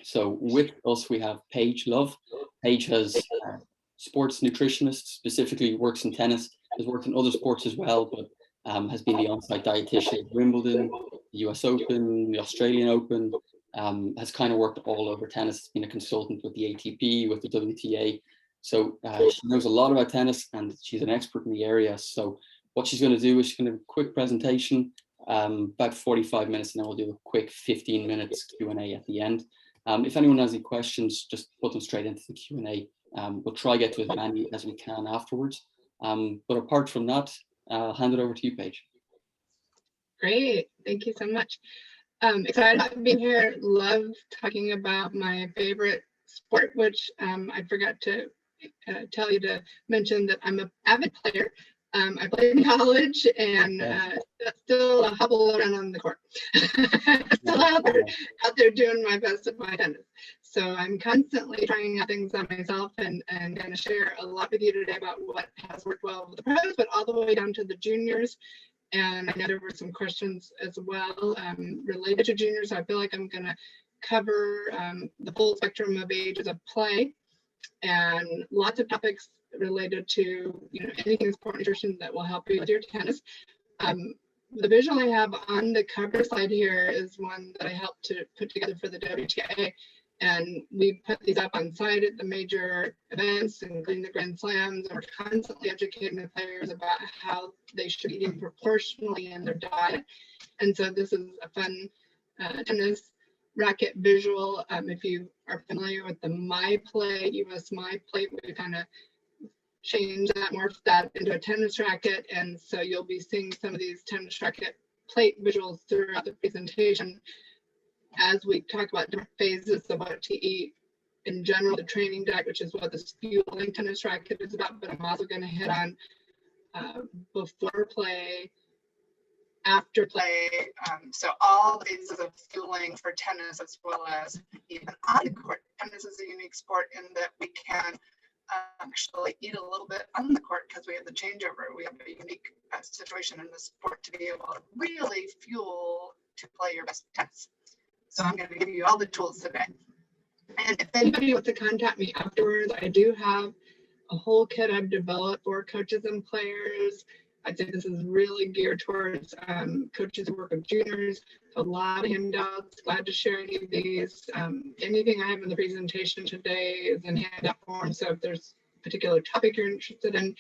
So with us, we have Paige Love. Paige has sports nutritionist, specifically works in tennis, has worked in other sports as well, but has been the on-site dietitian at Wimbledon, the US Open, the Australian Open, has kind of worked all over tennis, has been a consultant with the ATP, with the WTA. So she knows a lot about tennis and she's an expert in the area. So what she's going to do is she's going to do a quick presentation, about 45 minutes, and then we'll do a quick 15 minutes Q&A at the end. If anyone has any questions, just put them straight into the Q&A. We'll try to get to as many as we can afterwards. But apart from that, I'll hand it over to you, Paige. Great, thank you so much. Excited about being here. Love talking about my favorite sport, which I forgot to tell you to mention that I'm an avid player. I played in college and still hobble around on the court. Still out there doing my best at my tennis. So I'm constantly trying out things on myself and going to share a lot with you today about what has worked well with the pros, but all the way down to the juniors. And I know there were some questions as well related to juniors. I feel like I'm going to cover the full spectrum of ages of play and lots of topics related to anything sport nutrition that will help you with your tennis. The visual I have on the cover slide here is one that I helped to put together for the WTA, and we put these up on site at the major events, including the Grand Slams, and we're constantly educating the players about how they should be eating proportionally in their diet. And so this is a fun tennis racket visual. If you are familiar with the MyPlay, US MyPlay, we kind of change that, morph that into a tennis racket, and so you'll be seeing some of these tennis racket plate visuals throughout the presentation as we talk about different phases of what to eat in general, the training diet, which is what this fueling tennis racket is about, but I'm also going to hit on before play, after play, so all phases of fueling for tennis, as well as even on the court. Tennis is a unique sport in that we can actually eat a little bit on the court because we have the changeover. We have a unique situation in the sport to be able to really fuel to play your best tennis. So I'm going to give you all the tools today. And if anybody wants to contact me afterwards, I do have a whole kit I've developed for coaches and players. I think this is really geared towards coaches who work with juniors. A lot of handouts. Glad to share any of these. Anything I have in the presentation today is in handout form. So if there's a particular topic you're interested in,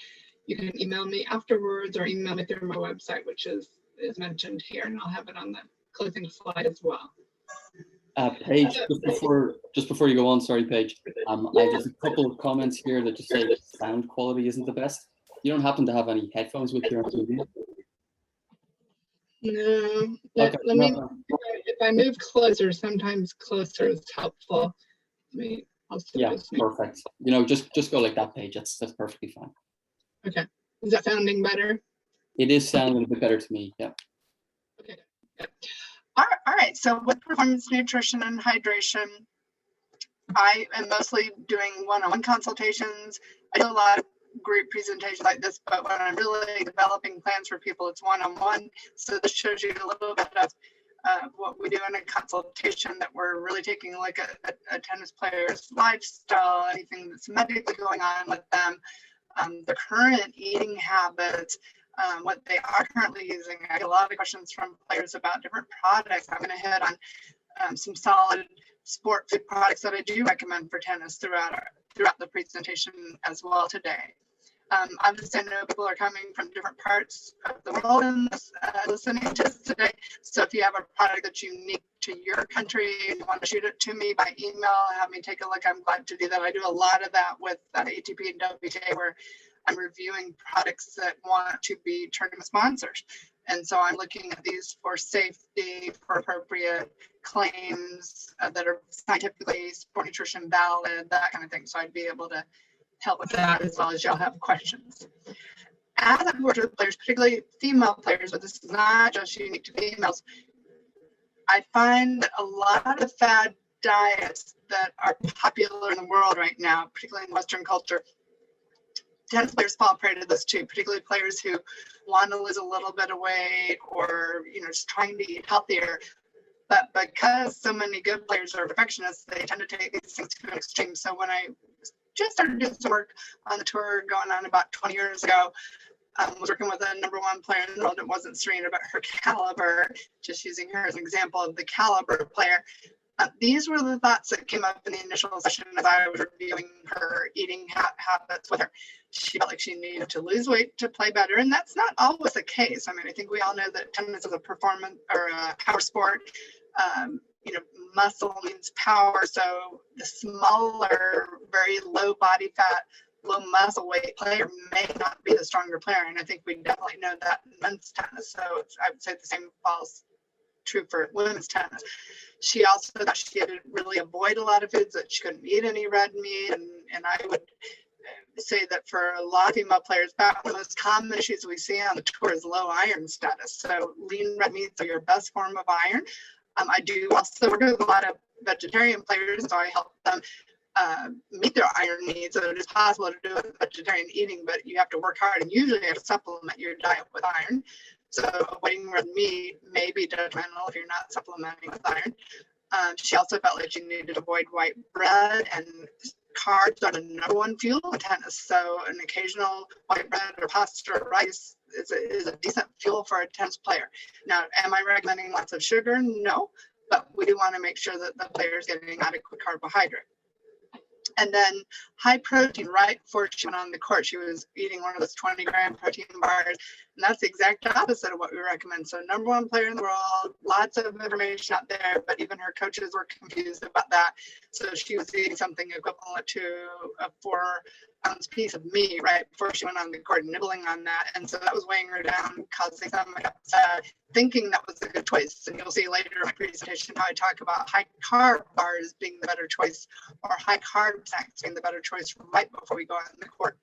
you can email me afterwards or email me through my website, which is mentioned here, and I'll have it on the closing slide as well. Paige, just before you go on, sorry, Paige. I have just a couple of comments here that just say sound quality isn't the best. You don't happen to have any headphones with you, do you? No. Let me. If I move closer, sometimes closer is helpful. Yeah, perfect. Just go like that, Paige. That's perfectly fine. Okay. Is that sounding better? It is sounding a bit better to me. Yeah. Okay. Good. All right. So with performance nutrition and hydration, I am mostly doing one-on-one consultations. I do a lot of group presentations like this, but when I'm really developing plans for people, it's one-on-one. So this shows you a little bit of what we do in a consultation, that we're really taking a look at a tennis player's lifestyle, anything that's medically going on with them, the current eating habits, what they are currently using. I get a lot of questions from players about different products. I'm going to hit on some solid sport food products that I do recommend for tennis throughout the presentation as well today. Obviously, I know people are coming from different parts of the world and listening to us today. So if you have a product that's unique to your country and you want to shoot it to me by email and have me take a look, I'm glad to do that. I do a lot of that with ATP and WTA, where I'm reviewing products that want to be tournament sponsors. And so I'm looking at these for safety, for appropriate claims that are scientifically sport nutrition valid, that kind of thing. So I'd be able to help with that, as well as y'all have questions. As I've worked with players, particularly female players, but this is not just unique to females, I find that a lot of fad diets that are popular in the world right now, particularly in Western culture, tennis players fall prey to this too, particularly players who want to lose a little bit of weight or just trying to eat healthier. But because so many good players are perfectionists, they tend to take these things to an extreme. So when I just started doing some work on the tour going on about 20 years ago, was working with a #1 player in the world. It wasn't Serena, but her caliber, just using her as an example of the caliber player. These were the thoughts that came up in the initial session as I was reviewing her eating habits with her. She felt like she needed to lose weight to play better, and that's not always the case. I mean, I think we all know that tennis is a performance or a power sport. Muscle means power, so the smaller, very low body fat, low muscle weight player may not be the stronger player, and I think we definitely know that in men's tennis. So I would say the same falls true for women's tennis. She also thought she had to really avoid a lot of foods, that she couldn't eat any red meat, and I would say that for a lot of female players, about one of the most common issues we see on the tour is low iron status. So lean red meats are your best form of iron. I do also work with a lot of vegetarian players, so I help them meet their iron needs. So it is possible to do it with vegetarian eating, but you have to work hard, and usually you have to supplement your diet with iron. So avoiding red meat may be detrimental if you're not supplementing with iron. She also felt like she needed to avoid white bread, and carbs are the #1 fuel in tennis. So an occasional white bread or pasta or rice is a decent fuel for a tennis player. Now, am I recommending lots of sugar? No, but we do want to make sure that the player is getting adequate carbohydrate. And then high protein. Right before she went on the court, she was eating one of those 20-gram protein bars, and that's the exact opposite of what we recommend. So #1 player in the world, lots of information out there, but even her coaches were confused about that. So she was eating something equivalent to a 4-ounce piece of meat right before she went on the court, nibbling on that, and so that was weighing her down, causing some upset, thinking that was a good choice. And you'll see later in my presentation how I talk about high carb bars being the better choice, or high carb snacks being the better choice right before we go on the court.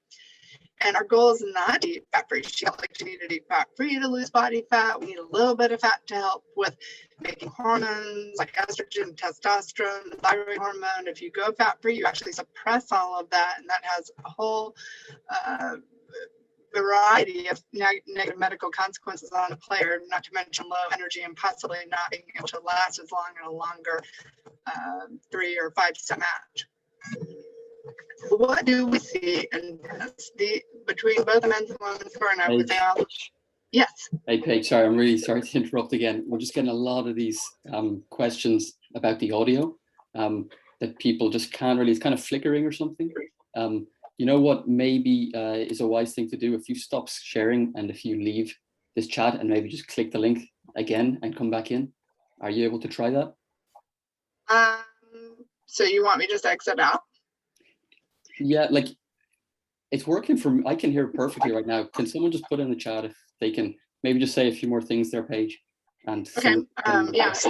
And our goal is not to eat fat-free. She felt like she needed to eat fat-free to lose body fat. We need a little bit of fat to help with making hormones like estrogen, testosterone, the thyroid hormone. If you go fat-free, you actually suppress all of that, and that has a whole variety of negative medical consequences on a player, not to mention low energy and possibly not being able to last as long in a longer 3 or 5 set match. What do we see in tennis between both the men's and women's tour? And I would say, yes. Hey, Paige, sorry, I'm really sorry to interrupt again. We're just getting a lot of these questions about the audio that people just can't really, it's kind of flickering or something. You know what maybe is a wise thing to do? If you stop sharing and if you leave this chat and maybe just click the link again and come back in, are you able to try that? So you want me just to exit out? Yeah, like it's working for me. I can hear it perfectly right now. Can someone just put in the chat if they can maybe just say a few more things there, Paige? And okay. Yes.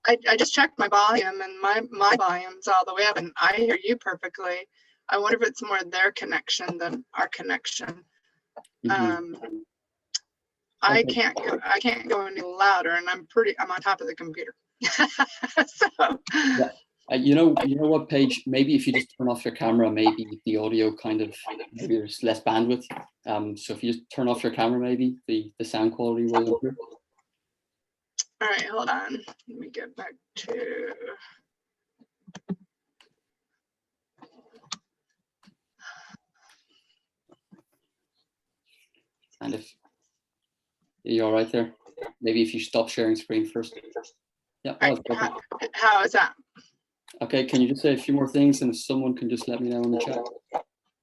I just checked my volume, and my volume's all the way up, and I hear you perfectly. I wonder if it's more their connection than our connection. Mm-hmm. I can't go any louder, and I'm on top of the computer. So yeah. You know what, Paige? Maybe if you just turn off your camera, maybe the audio maybe there's less bandwidth. So if you just turn off your camera, maybe the sound quality will improve. All right, hold on. Let me get back to. And if you're all right there, maybe if you stop sharing screen first. Yeah. Right, how is that? Okay, can you just say a few more things, and if someone can just let me know in the chat.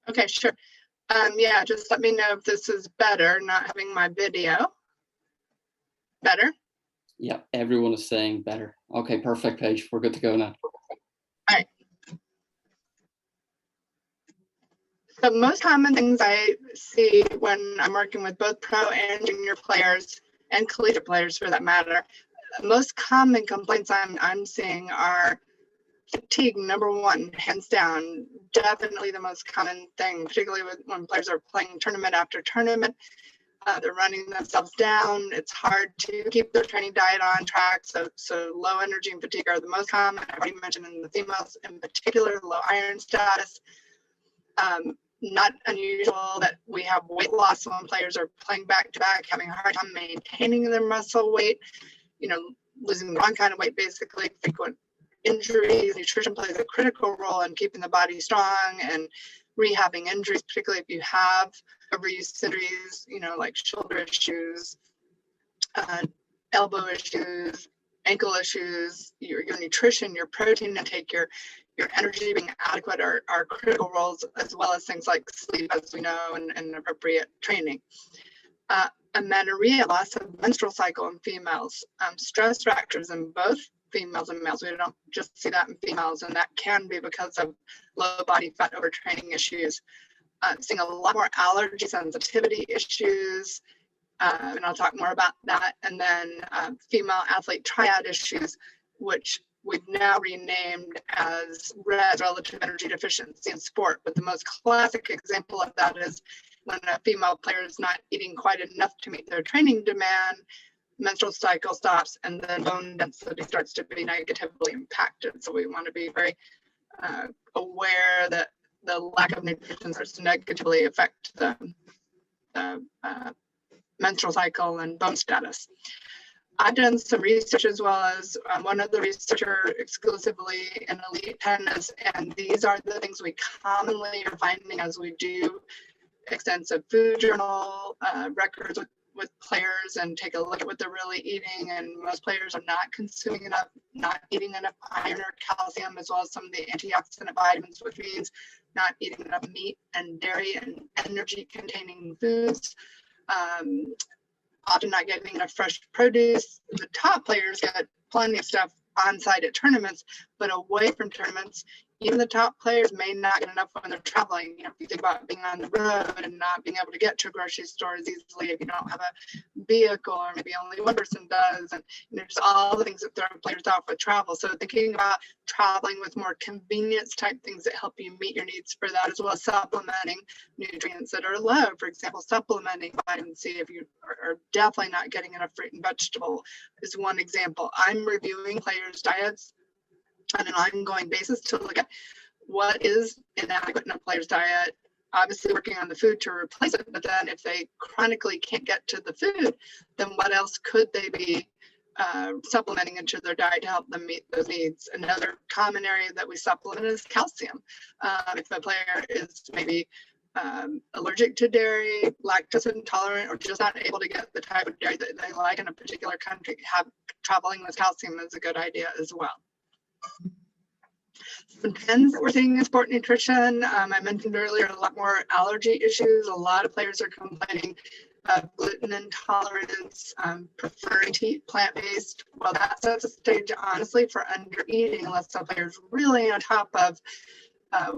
Okay, sure. Yeah, just let me know if this is better, not having my video. Better? Yeah, everyone is saying better. Okay, perfect, Paige. We're good to go now. All right. The most common things I see when I'm working with both pro and junior players and collegiate players for that matter, most common complaints I'm seeing are fatigue, #1, hands down, definitely the most common thing, particularly when players are playing tournament after tournament. They're running themselves down. It's hard to keep their training diet on track. So low energy and fatigue are the most common. I've already mentioned in the females in particular, low iron status. Not unusual that we have weight loss when players are playing back to back, having a hard time maintaining their muscle weight. losing the wrong kind of weight, basically, frequent injuries. Nutrition plays a critical role in keeping the body strong and rehabbing injuries, particularly if you have overuse injuries, like shoulder issues, elbow issues, ankle issues. Your nutrition, your protein intake, your energy being adequate are critical roles, as well as things like sleep, as we know, and appropriate training. Amenorrhea, loss of menstrual cycle in females, stress factors in both females and males. We don't just see that in females, and that can be because of low body fat overtraining issues. Seeing a lot more allergy sensitivity issues, and I'll talk more about that. And then female athlete triad issues, which we've now renamed as RED, relative energy deficiency in sport. But the most classic example of that is when a female player is not eating quite enough to meet their training demand, menstrual cycle stops, and then bone density starts to be negatively impacted. So we want to be very aware that the lack of nutrition starts to negatively affect the menstrual cycle and bone status. I've done some research, as well as one of the researcher exclusively in elite tennis, and these are the things we commonly are finding as we do extensive food journal records with players and take a look at what they're really eating. And most players are not consuming enough, not eating enough iron or calcium, as well as some of the antioxidant vitamins, which means not eating enough meat and dairy and energy containing foods. Often not getting enough fresh produce. The top players get plenty of stuff on site at tournaments, but away from tournaments, even the top players may not get enough when they're traveling. If you think about being on the road and not being able to get to grocery stores easily, if you don't have a vehicle, or maybe only one person does, and just all the things that throw players off with travel. So thinking about traveling with more convenience type things that help you meet your needs for that, as well as supplementing nutrients that are low. For example, supplementing vitamin C if you are definitely not getting enough fruit and vegetable is one example. I'm reviewing players' diets on an ongoing basis to look at what is inadequate in a player's diet, obviously working on the food to replace it, but then if they chronically can't get to the food, then what else could they be supplementing into their diet to help them meet those needs? Another common area that we supplement is calcium. If a player is maybe allergic to dairy, lactose intolerant, or just not able to get the type of dairy that they like in a particular country, traveling with calcium is a good idea as well. Some trends that we're seeing in sport nutrition, I mentioned earlier, a lot more allergy issues. A lot of players are complaining of gluten intolerance, preferring to eat plant-based. Well, that sets a stage, honestly, for under-eating, unless the player's really on top of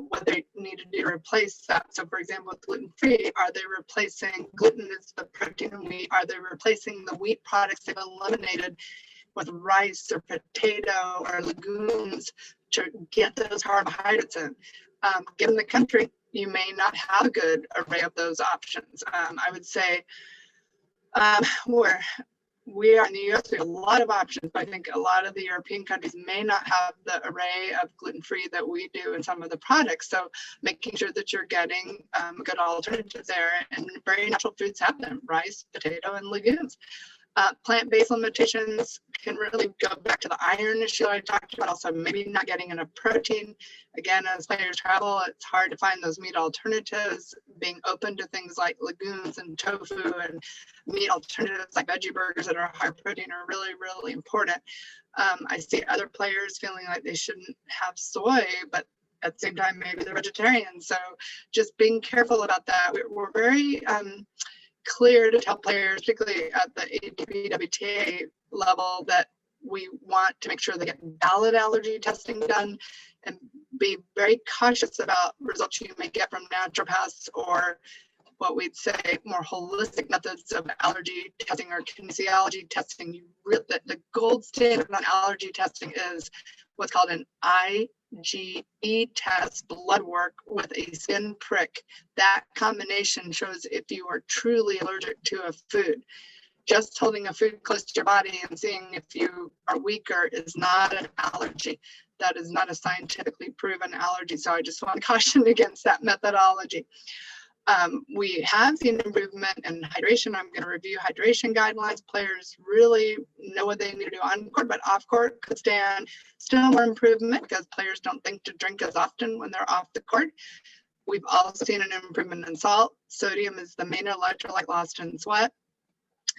what they need to do to replace that. So, for example, with gluten-free, are they replacing gluten as the protein in wheat? Are they replacing the wheat products they've eliminated with rice or potato or legumes to get those carbohydrates in? Given the country, you may not have a good array of those options. I would say where we are in the US, we have a lot of options, but I think a lot of the European countries may not have the array of gluten-free that we do in some of the products. So making sure that you're getting good alternatives there, and very natural foods have them: rice, potato, and legumes. Plant-based limitations can really go back to the iron issue I talked about, also maybe not getting enough protein. Again, as players travel, it's hard to find those meat alternatives. Being open to things like legumes and tofu and meat alternatives like veggie burgers that are high protein are really, really important. I see other players feeling like they shouldn't have soy, but at the same time, maybe they're vegetarian. So just being careful about that. We're very clear to tell players, particularly at the ATP WTA level, that we want to make sure they get valid allergy testing done, and be very cautious about results you may get from naturopaths or what we'd say more holistic methods of allergy testing or kinesiology testing. The gold standard on allergy testing is what's called an IgE test, blood work with a skin prick. That combination shows if you are truly allergic to a food. Just holding a food close to your body and seeing if you are weaker is not an allergy. That is not a scientifically proven allergy. So I just want to caution against that methodology. We have seen improvement in hydration. I'm going to review hydration guidelines. Players really know what they need to do on court, but off court could stand still more improvement because players don't think to drink as often when they're off the court. We've also seen an improvement in salt. Sodium is the main electrolyte lost in sweat.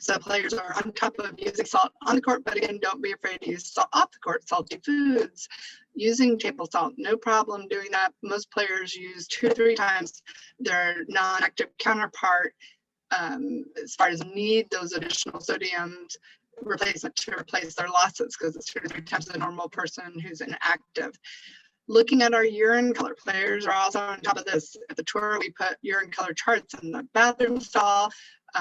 So players are on top of using salt on the court, but again, don't be afraid to use salt off the court. Salty foods, using table salt, no problem doing that. Most players use 2 to 3 times their non-active counterpart as far as need those additional sodiums replacement to replace their losses, because it's 2 to 3 times the normal person who's inactive. Looking at our urine color, players are also on top of this. At the tour, we put urine color charts in the bathroom stall.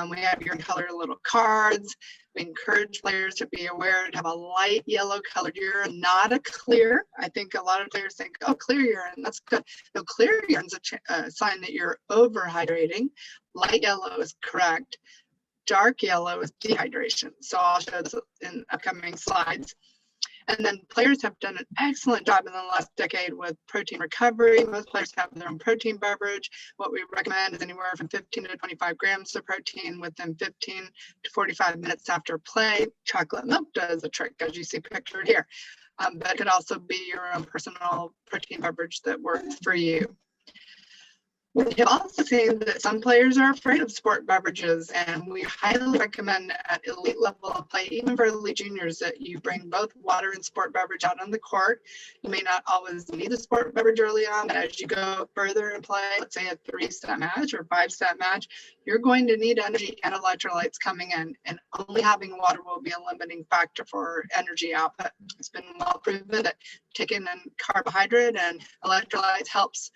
We have urine color little cards. We encourage players to be aware to have a light yellow colored urine, not a clear. I think a lot of players think, oh, clear urine, that's good. No, clear urine is a sign that you're overhydrating. Light yellow is correct. Dark yellow is dehydration. So I'll show this in upcoming slides. And then players have done an excellent job in the last decade with protein recovery. Most players have their own protein beverage. What we recommend is anywhere from 15 to 25 grams of protein within 15 to 45 minutes after play. Chocolate milk does the trick, as you see pictured here. But it could also be your own personal protein beverage that works for you. We have also seen that some players are afraid of sport beverages, and we highly recommend at elite level of play, even for elite juniors, that you bring both water and sport beverage out on the court. You may not always need the sport beverage early on, but as you go further in play, let's say a 3-set match or 5-set match, you're going to need energy and electrolytes coming in, and only having water will be a limiting factor for energy output. It's been well proven that taking in carbohydrate and electrolytes helps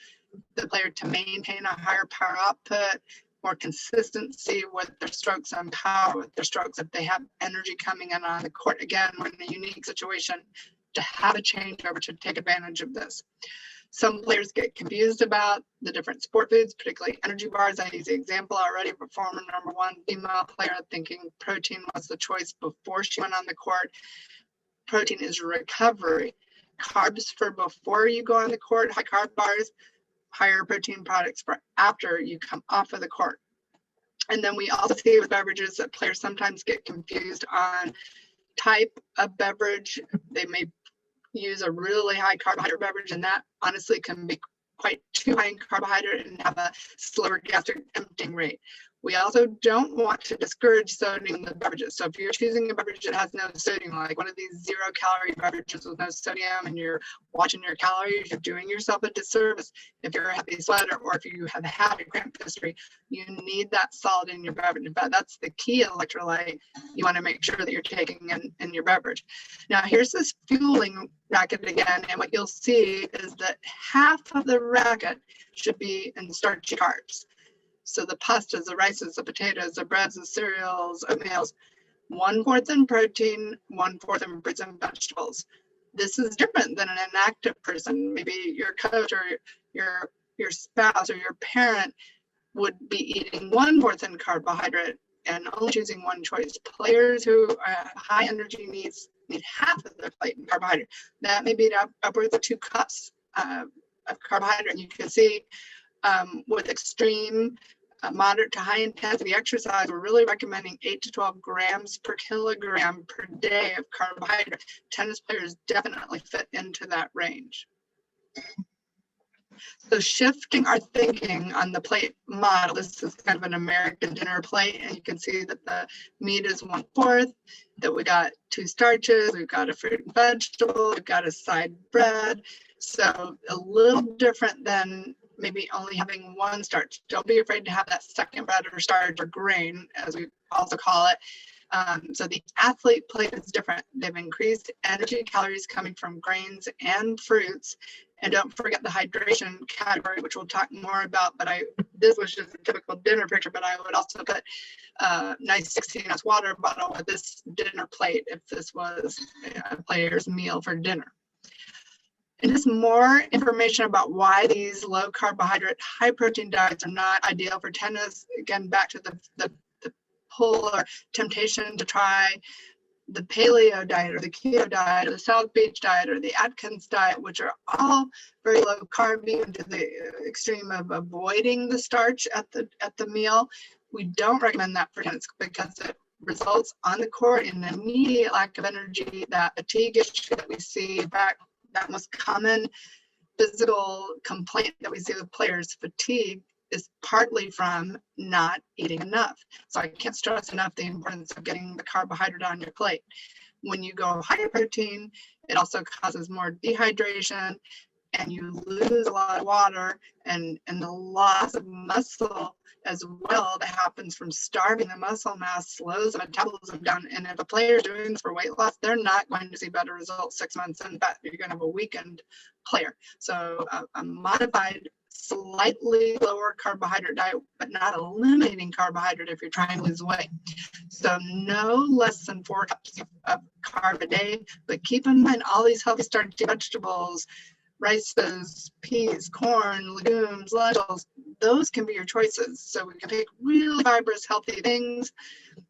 the player to maintain a higher power output, more consistency with their strokes and power with their strokes if they have energy coming in on the court. Again, we're in a unique situation to have a changeover to take advantage of this. Some players get confused about the different sport foods, particularly energy bars. I used the example already, performer number 1, female player, thinking protein was the choice before she went on the court. Protein is recovery. Carbs for before you go on the court, high carb bars, higher protein products for after you come off of the court. And then we also see with beverages that players sometimes get confused on type of beverage. They may use a really high carbohydrate beverage, and that honestly can be quite too high in carbohydrate and have a slower gastric emptying rate. We also don't want to discourage sodium in the beverages. So if you're choosing a beverage that has no sodium, like one of these 0-calorie beverages with no sodium, and you're watching your calories, you're doing yourself a disservice. If you're a heavy sweater or if you have had a cramp history, you need that salt in your beverage. In fact, that's the key electrolyte you want to make sure that you're taking in your beverage. Now, here's this fueling racket again, and what you'll see is that half of the racket should be in starchy carbs. So the pastas, the rices, the potatoes, the breads, the cereals, oatmeals, 1/4 in protein, 1/4 in fruits and vegetables. This is different than an inactive person. Maybe your coach or your spouse or your parent would be eating 1/4 in carbohydrate and only choosing one choice. Players who are high energy needs need half of their plate in carbohydrate. That may be upwards of 2 cups of carbohydrate. You can see with extreme moderate to high intensity exercise, we're really recommending 8 to 12 grams per kilogram per day of carbohydrate. Tennis players definitely fit into that range. So shifting our thinking on the plate model, this is kind of an American dinner plate, and you can see that the meat is 1/4, that we got 2 starches, we've got a fruit and vegetable, we've got a side bread. So a little different than maybe only having 1 starch. Don't be afraid to have that second bread or starch or grain, as we also call it. So the athlete plate is different. They've increased energy calories coming from grains and fruits. And don't forget the hydration category, which we'll talk more about, but this was just a typical dinner picture, but I would also put a nice 16-ounce water bottle with this dinner plate if this was a player's meal for dinner. And just more information about why these low carbohydrate, high protein diets are not ideal for tennis. Again, back to the pull or temptation to try the paleo diet or the keto diet or the South Beach diet or the Atkins diet, which are all very low carb, even to the extreme of avoiding the starch at the meal. We don't recommend that for tennis because it results on the court in an immediate lack of energy, that fatigue issue that we see. In fact, that most common physical complaint that we see with players, fatigue, is partly from not eating enough. So I can't stress enough the importance of getting the carbohydrate on your plate. When you go higher protein, it also causes more dehydration, and you lose a lot of water, and the loss of muscle as well that happens from starving the muscle mass slows the metabolism down. And if a player is doing this for weight loss, they're not going to see better results 6 months. In fact, you're going to have a weakened player. So a modified, slightly lower carbohydrate diet, but not eliminating carbohydrate if you're trying to lose weight. So no less than 4 cups of carb a day, but keep in mind all these healthy starchy vegetables, rices, peas, corn, legumes, lentils, those can be your choices. So we can pick really fibrous, healthy things.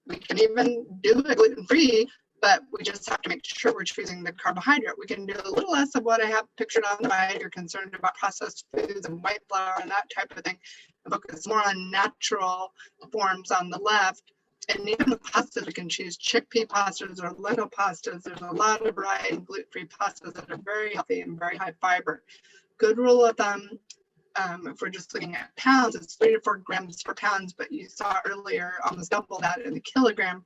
We can even do it gluten-free, but we just have to make sure we're choosing the carbohydrate. We can do a little less of what I have pictured on the right. You're concerned about processed foods and white flour and that type of thing. And focus more on natural forms on the left. And even with pastas, we can choose chickpea pastas or lentil pastas. There's a lot of variety of gluten-free pastas that are very healthy and very high fiber. Good rule of thumb, if we're just looking at pounds, it's 3 to 4 grams per pound, but you saw earlier almost double that in the kilogram,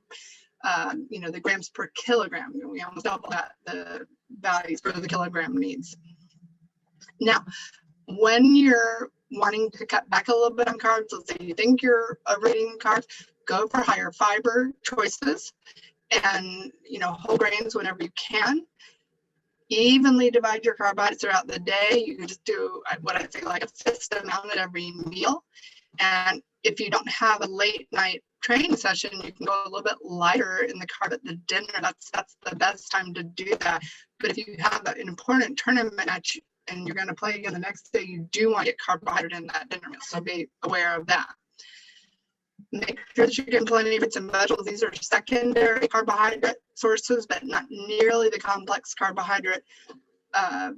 the grams per kilogram. We almost double that, the values for the kilogram needs. Now, when you're wanting to cut back a little bit on carbs, let's say you think you're overeating carbs, go for higher fiber choices and, whole grains whenever you can. Evenly divide your carbohydrates throughout the day. You can just do what I say, like a fixed amount at every meal. And if you don't have a late night training session, you can go a little bit lighter in the carb at the dinner. That's the best time to do that. But if you have an important tournament match and you're going to play again the next day, you do want to get carbohydrate in that dinner meal. So be aware of that. Make sure that you're getting plenty of fruits and vegetables. These are secondary carbohydrate sources, but not nearly the complex carbohydrate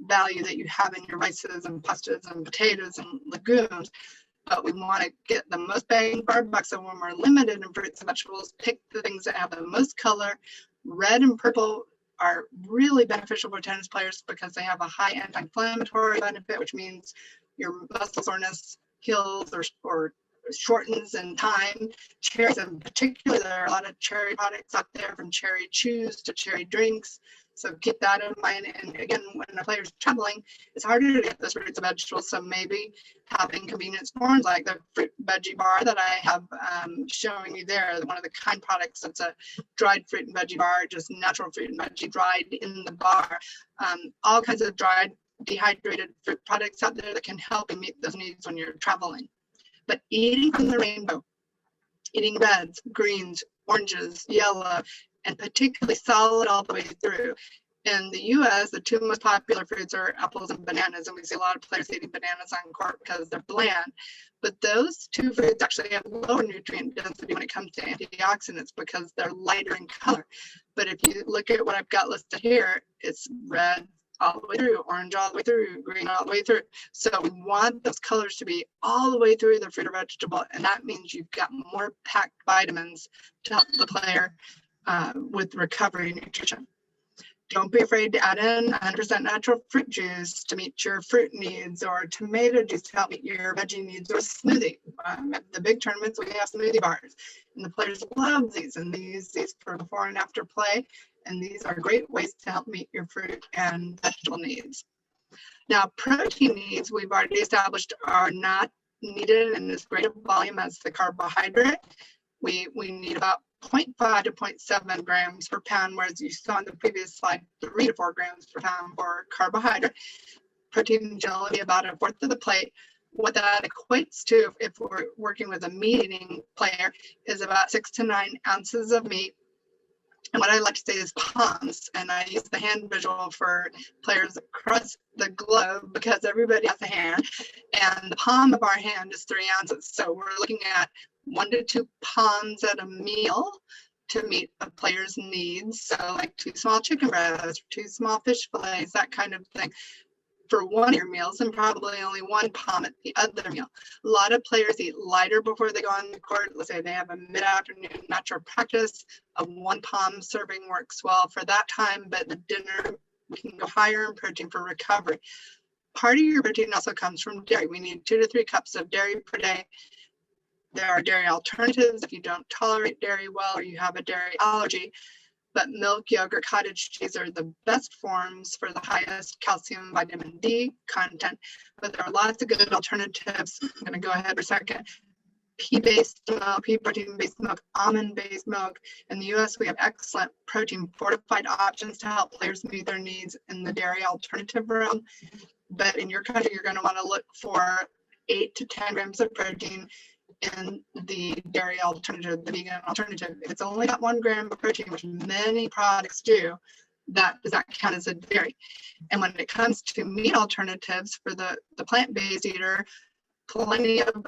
value that you have in your rices and pastas and potatoes and legumes. But we want to get the most bang for our buck. So when we're limited in fruits and vegetables, pick the things that have the most color. Red and purple are really beneficial for tennis players because they have a high anti-inflammatory benefit, which means your muscle soreness heals or shortens in time. Cherries in particular, there are a lot of cherry products out there, from cherry chews to cherry drinks. So keep that in mind. And again, when a player's traveling, it's harder to get those fruits and vegetables. So maybe having convenience forms like the fruit veggie bar that I have showing you there, one of the kind products that's a dried fruit and veggie bar, just natural fruit and veggie dried in the bar. All kinds of dried, dehydrated fruit products out there that can help and meet those needs when you're traveling. But eating from the rainbow, eating reds, greens, oranges, yellow, and particularly solid all the way through. In the US, the 2 most popular fruits are apples and bananas, and we see a lot of players eating bananas on court because they're bland. But those 2 fruits actually have lower nutrient density when it comes to antioxidants because they're lighter in color. But if you look at what I've got listed here, it's red all the way through, orange all the way through, green all the way through. So we want those colors to be all the way through the fruit or vegetable, and that means you've got more packed vitamins to help the player with recovery nutrition. Don't be afraid to add in 100% natural fruit juice to meet your fruit needs, or tomato juice to help meet your veggie needs, or smoothie. At the big tournaments, we have smoothie bars, and the players love these, and these for before and after play. And these are great ways to help meet your fruit and vegetable needs. Now, protein needs, we've already established, are not needed in as great a volume as the carbohydrate. We need about 0.5 to 0.7 grams per pound, whereas you saw in the previous slide, 3 to 4 grams per pound for carbohydrate. Protein generally about 1/4 of the plate. What that equates to, if we're working with a meat-eating player, is about 6 to 9 ounces of meat. And what I like to say is palms, and I use the hand visual for players across the globe because everybody has a hand, and the palm of our hand is 3 ounces. So we're looking at 1 to 2 palms at a meal, to meet a player's needs. So like 2 small chicken breasts, 2 small fish fillets, that kind of thing, for one of your meals, and probably only 1 palm at the other meal. A lot of players eat lighter before they go on the court. Let's say they have a mid-afternoon natural practice. A 1 palm serving works well for that time, but the dinner can go higher in protein for recovery. Part of your protein also comes from dairy. We need 2 to 3 cups of dairy per day. There are dairy alternatives if you don't tolerate dairy well or you have a dairy allergy. But milk, yogurt, cottage cheese are the best forms for the highest calcium, vitamin D content. But there are lots of good alternatives. I'm going to go ahead for a second. Pea-based milk, pea protein-based milk, almond-based milk. In the US, we have excellent protein fortified options to help players meet their needs in the dairy alternative realm. But in your country, you're going to want to look for 8 to 10 grams of protein in the dairy alternative, the vegan alternative. If it's only got 1 gram of protein, which many products do, that does not count as a dairy. And when it comes to meat alternatives for the plant-based eater, plenty of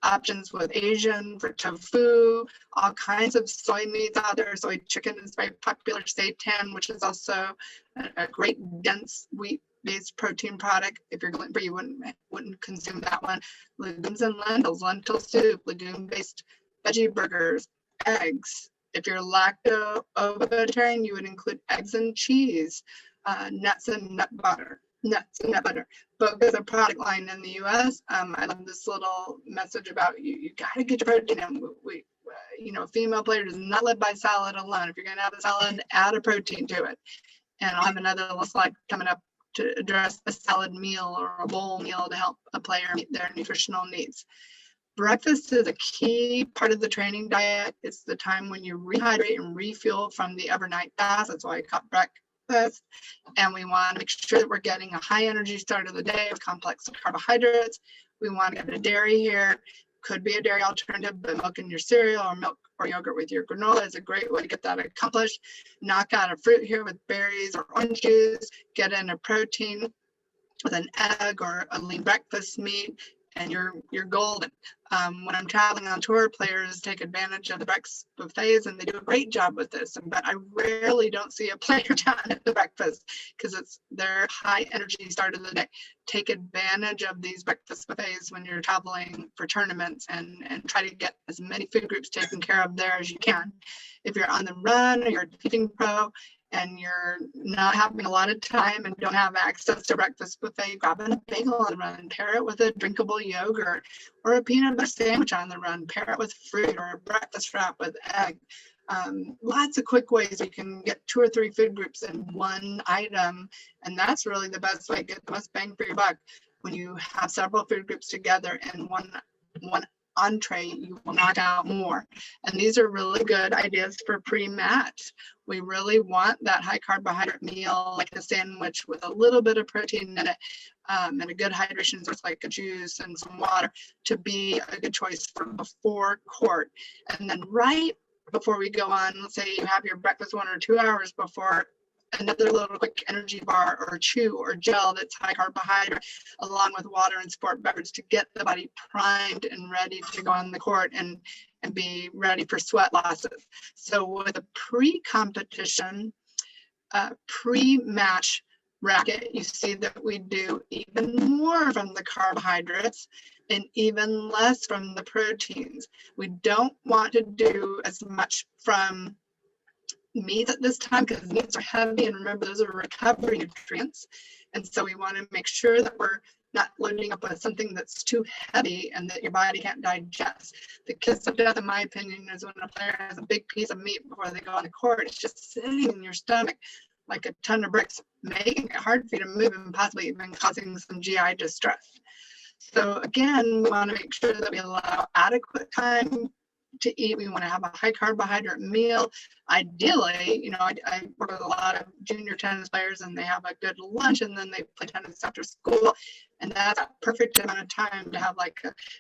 options with Asian, for tofu, all kinds of soy meats out there. Soy chicken is very popular, seitan, which is also a great dense wheat-based protein product. If you're gluten-free, you wouldn't consume that one. Legumes and lentils, lentil soup, legume-based veggie burgers, eggs. If you're lacto-vegetarian, you would include eggs and cheese, nuts and nut butter. But with a product line in the US, I love this little message about you got to get your protein in. We female player does not live by salad alone. If you're going to have a salad, add a protein to it. And I'll have another little slide coming up to address a salad meal or a bowl meal to help a player meet their nutritional needs. Breakfast is a key part of the training diet. It's the time when you rehydrate and refuel from the overnight fast. That's why I call breakfast. And we want to make sure that we're getting a high energy start of the day with complex carbohydrates. We want to get a dairy here. Could be a dairy alternative, but milk in your cereal or milk or yogurt with your granola is a great way to get that accomplished. Knock out a fruit here with berries or orange juice. Get in a protein with an egg or a lean breakfast meat, and you're golden. When I'm traveling on tour, players take advantage of the breakfast buffets, and they do a great job with this. But I rarely don't see a player down at the breakfast because it's their high energy start of the day. Take advantage of these breakfast buffets when you're traveling for tournaments, and try to get as many food groups taken care of there as you can. If you're on the run or you're a teaching pro, and you're not having a lot of time and don't have access to breakfast buffet, grab a bagel on the run, pair it with a drinkable yogurt or a peanut butter sandwich on the run, pair it with fruit or a breakfast wrap with egg. Lots of quick ways you can get 2 or 3 food groups in one item, and that's really the best way to get the most bang for your buck. When you have several food groups together in one entree, you will knock out more. And these are really good ideas for pre-match. We really want that high carbohydrate meal, like a sandwich with a little bit of protein in it, and a good hydration source like a juice and some water, to be a good choice for before court. And then right before we go on, let's say you have your breakfast 1 or 2 hours before, another little quick energy bar or chew or gel that's high carbohydrate, along with water and sport beverage, to get the body primed and ready to go on the court and be ready for sweat losses. So with a pre-competition, pre-match racket, you see that we do even more from the carbohydrates and even less from the proteins. We don't want to do as much from meats at this time because meats are heavy, and remember, those are recovery nutrients. And so we want to make sure that we're not loading up with something that's too heavy and that your body can't digest. The kiss of death, in my opinion, is when a player has a big piece of meat before they go on the court. It's just sitting in your stomach like a ton of bricks, making it hard for you to move and possibly even causing some GI distress. So again, we want to make sure that we allow adequate time to eat. We want to have a high carbohydrate meal. Ideally, I work with a lot of junior tennis players, and they have a good lunch, and then they play tennis after school. And that's a perfect amount of time to have like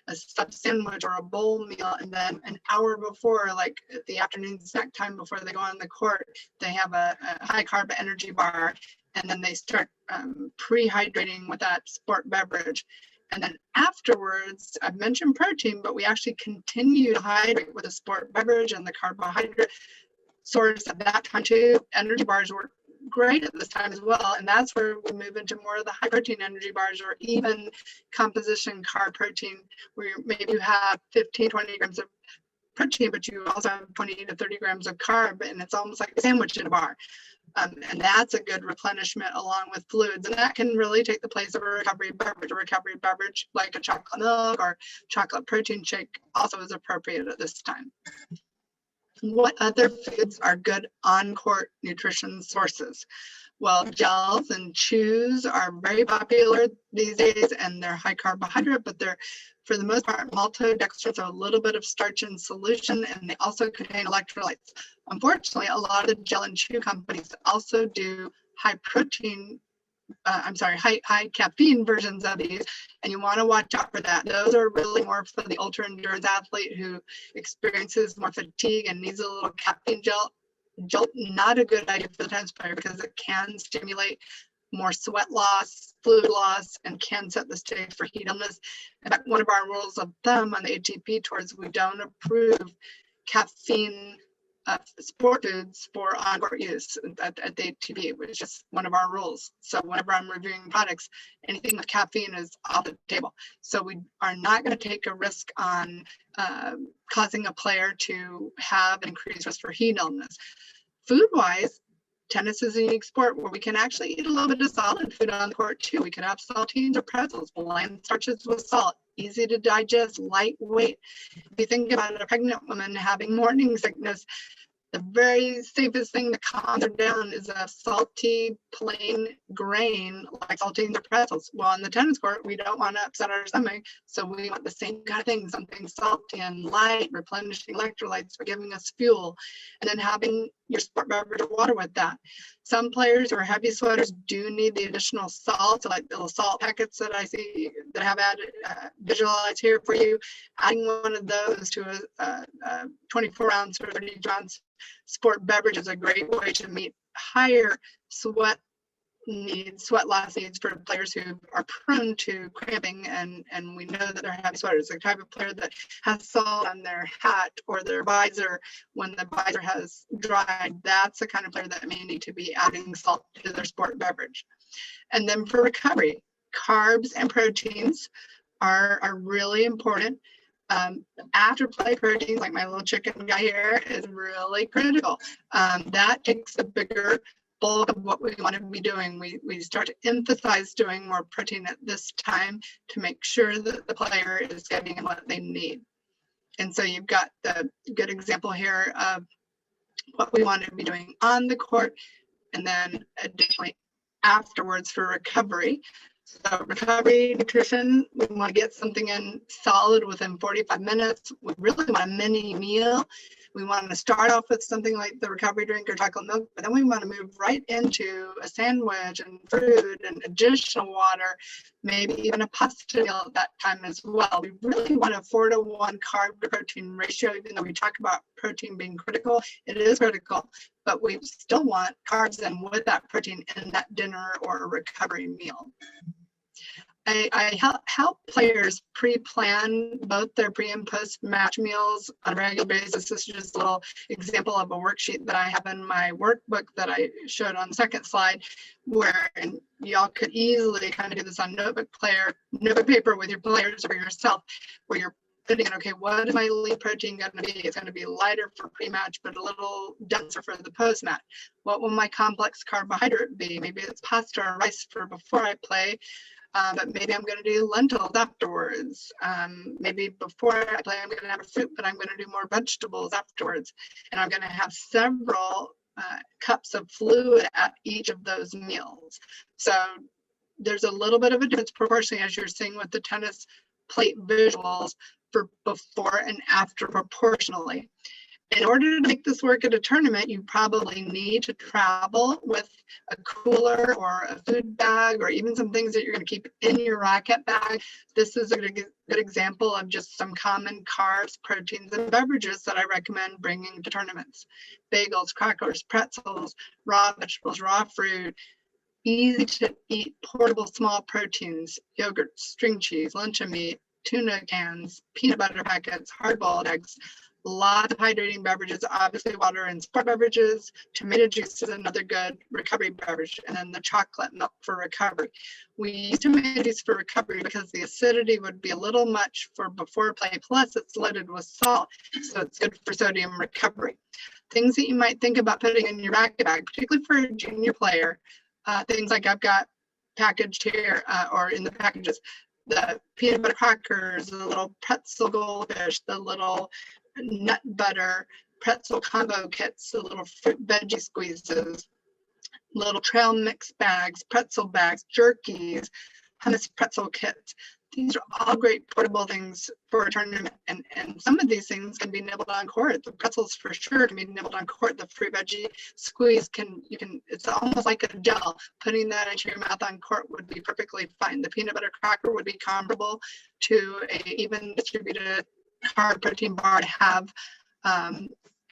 a stuffed sandwich or a bowl meal. And then an hour before, like at the afternoon snack time before they go on the court, they have a high carb energy bar. And then they start pre-hydrating with that sport beverage. And then afterwards, I've mentioned protein, but we actually continue to hydrate with a sport beverage and the carbohydrate source at that time too. Energy bars were great at this time as well, and that's where we move into more of the high protein energy bars, or even composition carb protein, where maybe you have 15-20 grams of protein, but you also have 20 to 30 grams of carb, and it's almost like a sandwich in a bar. And that's a good replenishment along with fluids, and that can really take the place of a recovery beverage. A recovery beverage like a chocolate milk or chocolate protein shake also is appropriate at this time. What other foods are good on-court nutrition sources? Well, gels and chews are very popular these days, and they're high carbohydrate, but they're, for the most part, maltodextrin, so a little bit of starch in solution, and they also contain electrolytes. Unfortunately, a lot of the gel and chew companies also do high caffeine versions of these, and you want to watch out for that. Those are really more for the ultra endurance athlete who experiences more fatigue and needs a little caffeine jolt. Not a good idea for the tennis player, because it can stimulate more sweat loss, fluid loss, and can set the stage for heat illness. In fact, one of our rules of thumb on the ATP tours, we don't approve caffeine sport foods for on-court use at the ATP, which is just one of our rules. So whenever I'm reviewing products, anything with caffeine is off the table. So we are not going to take a risk on causing a player to have an increased risk for heat illness. Food-wise, tennis is a unique sport where we can actually eat a little bit of solid food on the court too. We can have saltines or pretzels, bland starches with salt, easy to digest, lightweight. If you think about a pregnant woman having morning sickness, the very safest thing to calm her down is a salty, plain grain like saltines or pretzels. Well, on the tennis court, we don't want to upset our stomach, so we want the same kind of thing, something salty and light, replenishing electrolytes for giving us fuel, and then having your sport beverage or water with that. Some players who are heavy sweaters do need the additional salt, like the little salt packets that I see that have added, visualized here for you. Adding one of those to a 24 ounce or 30 ounce sport beverage is a great way to meet higher sweat loss needs for players who are prone to cramping, and we know that they're heavy sweaters. The type of player that has salt on their hat or their visor when the visor has dried, that's the kind of player that may need to be adding salt to their sport beverage. And then for recovery, carbs and proteins are really important. After play proteins, like my little chicken guy here, is really critical. That takes a bigger bulk of what we want to be doing. We start to emphasize doing more protein at this time to make sure that the player is getting what they need. And so you've got the good example here of what we want to be doing on the court, and then additionally afterwards for recovery. So recovery nutrition, we want to get something in solid within 45 minutes. We really want a mini meal. We want to start off with something like the recovery drink or chocolate milk, but then we want to move right into a sandwich and fruit and additional water, maybe even a pasta meal at that time as well. We really want a 4-to-1 carb to protein ratio. Even though we talk about protein being critical, it is critical, but we still want carbs in with that protein in that dinner or a recovery meal. I help players pre-plan both their pre and post match meals on a regular basis. This is just a little example of a worksheet that I have in my workbook that I showed on the second slide, where y'all could easily kind of do this on notebook paper with your players or yourself, where you're putting in, okay, what is my lead protein going to be? It's going to be lighter for pre-match, but a little denser for the post-match. What will my complex carbohydrate be? Maybe it's pasta or rice for before I play. But maybe I'm going to do lentils afterwards. Maybe before I play, I'm going to have a fruit, but I'm going to do more vegetables afterwards. And I'm going to have several cups of fluid at each of those meals. So there's a little bit of a difference proportionally, as you're seeing with the tennis plate visuals, for before and after proportionally. In order to make this work at a tournament, you probably need to travel with a cooler or a food bag, or even some things that you're going to keep in your racket bag. This is a good example of just some common carbs, proteins, and beverages that I recommend bringing to tournaments. Bagels, crackers, pretzels, raw vegetables, raw fruit, easy to eat portable small proteins, yogurt, string cheese, luncheon meat, tuna cans, peanut butter packets, hard-boiled eggs. Lots of hydrating beverages, obviously water and sport beverages. Tomato juice is another good recovery beverage, and then the chocolate milk for recovery. We use tomato juice for recovery because the acidity would be a little much for before play, plus it's loaded with salt, so it's good for sodium recovery. Things that you might think about putting in your racket bag, particularly for a junior player, things like I've got packaged here or in the packages, the peanut butter crackers, the little pretzel goldfish, the little nut butter pretzel combo kits, the little fruit veggie squeezes, little trail mix bags, pretzel bags, jerkies, hummus pretzel kits. These are all great portable things for a tournament, and some of these things can be nibbled on court. The pretzels for sure can be nibbled on court. The fruit veggie squeeze it's almost like a gel. Putting that into your mouth on court would be perfectly fine. The peanut butter cracker would be comparable to a even distributed carb protein bar to have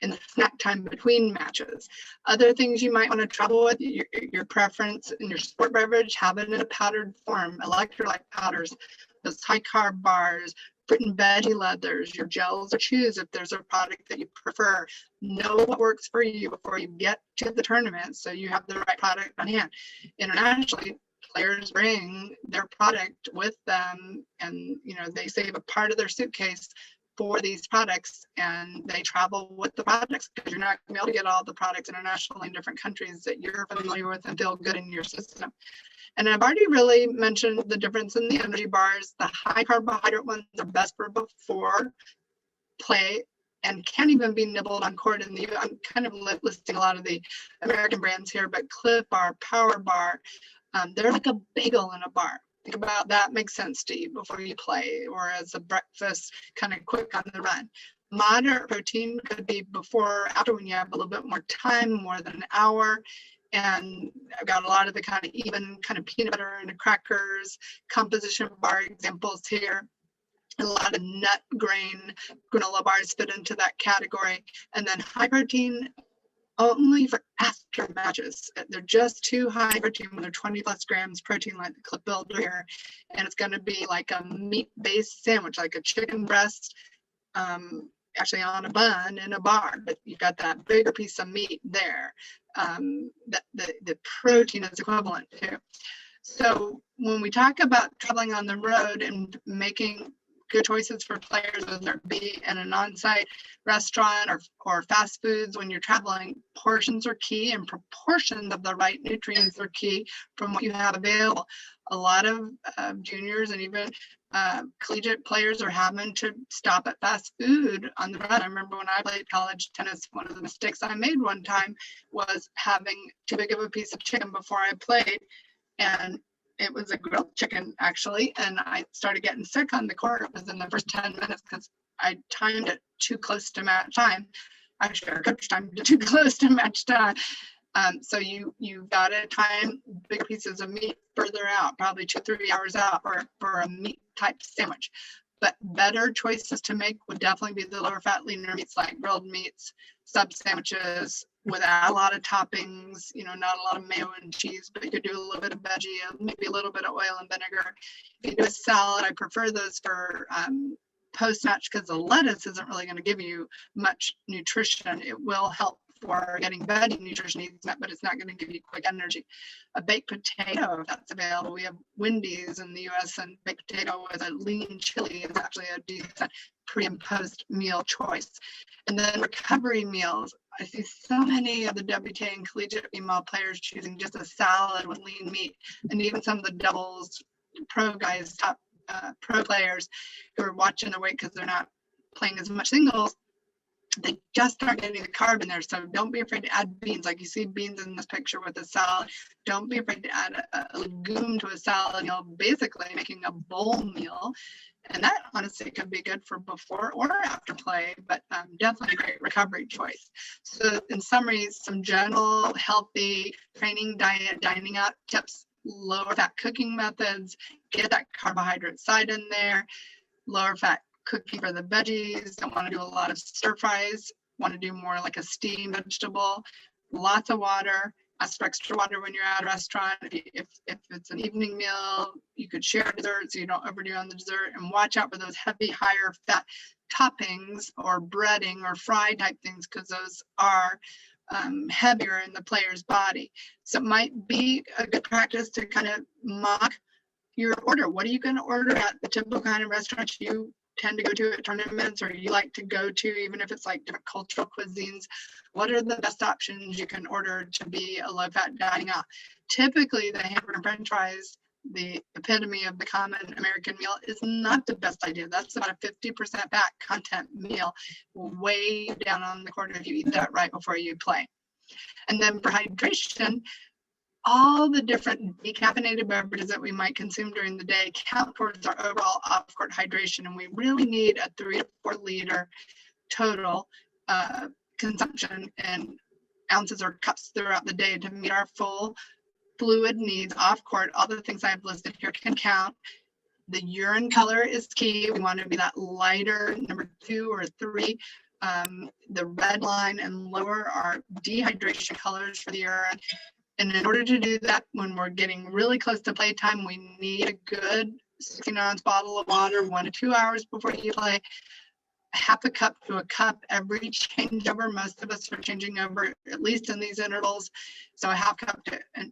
in the snack time between matches. Other things you might want to travel with, your preference in your sport beverage, have it in a powdered form, electrolyte powders, those high carb bars, fruit and veggie leathers, your gels or chews if there's a product that you prefer. Know what works for you before you get to the tournament so you have the right product on hand. Internationally, players bring their product with them, and they save a part of their suitcase for these products, and they travel with the products because you're not going to be able to get all the products internationally in different countries that you're familiar with and feel good in your system. And I've already really mentioned the difference in the energy bars. The high carbohydrate ones are best for before play and can't even be nibbled on court. I'm kind of listing a lot of the American brands here, but Clif Bar, Power Bar, they're like a bagel in a bar. Think about that. Makes sense to you before you play or as a breakfast, kind of quick on the run. Moderate protein could be before or after when you have a little bit more time, more than an hour. And I've got a lot of the kind of even kind of peanut butter and crackers, composition bar examples here. A lot of nut grain granola bars fit into that category. And then high protein only for after matches. They're just too high protein when they're 20 plus grams protein, like the clip builder here. And it's going to be like a meat-based sandwich, like a chicken breast, actually on a bun in a bar, but you've got that bigger piece of meat there that the protein is equivalent to. So when we talk about traveling on the road and making good choices for players, whether it be in an on-site restaurant or fast foods, when you're traveling, portions are key, and proportions of the right nutrients are key from what you have available. A lot of juniors and even collegiate players are having to stop at fast food on the run. I remember when I played college tennis, one of the mistakes I made one time was having too big of a piece of chicken before I played, and it was a grilled chicken actually, and I started getting sick on the court within the first 10 minutes because I timed it too close to match time. Actually, our coach timed it too close to match time. So you've got to time bigger pieces of meat further out, probably 2-3 hours out for a meat type sandwich. But better choices to make would definitely be the lower fat, leaner meats like grilled meats, sub sandwiches without a lot of toppings, not a lot of mayo and cheese, but you could do a little bit of veggie, maybe a little bit of oil and vinegar. If you do a salad, I prefer those for post-match because the lettuce isn't really going to give you much nutrition. It will help for getting veggie nutrition needs, but it's not going to give you quick energy. A baked potato, if that's available. We have Wendy's in the US, and baked potato with a lean chili is actually a decent pre and post meal choice. And then recovery meals. I see so many of the WTA and collegiate female players choosing just a salad with lean meat, and even some of the doubles pro guys, top pro players who are watching their weight because they're not playing as much singles. They just aren't getting the carb in there. So don't be afraid to add beans. Like you see beans in this picture with a salad. Don't be afraid to add a legume to a salad. Basically making a bowl meal. And that honestly could be good for before or after play, but definitely a great recovery choice. So in summary, some general healthy training, diet, dining out tips, lower fat cooking methods, get that carbohydrate side in there, lower fat cooking for the veggies, don't want to do a lot of stir fries, want to do more like a steamed vegetable, lots of water, ask for extra water when you're at a restaurant. If it's an evening meal, you could share dessert so you don't overdo on the dessert, and watch out for those heavy, higher fat toppings or breading or fry type things, because those are heavier in the player's body. So it might be a good practice to kind of mock your order. What are you going to order at the typical kind of restaurants you tend to go to at tournaments, or you like to go to, even if it's like different cultural cuisines? What are the best options you can order to be a low-fat dining out? Typically, the hamburger and french fries, the epitome of the common American meal, is not the best idea. That's about a 50% fat content meal, way down on the corner if you eat that right before you play. And then for hydration, all the different decaffeinated beverages that we might consume during the day count towards our overall off-court hydration, and we really need a 3 to 4 liter total consumption in ounces or cups throughout the day to meet our full fluid needs off court. All the things I've listed here can count. The urine color is key. We want to be that lighter number 2 or 3. The red line and lower are dehydration colors for the urine. And in order to do that, when we're getting really close to playtime, we need a good 16-ounce bottle of water 1 to 2 hours before you play. Half a cup to a cup every changeover. Most of us are changing over at least in these intervals. So a half cup to a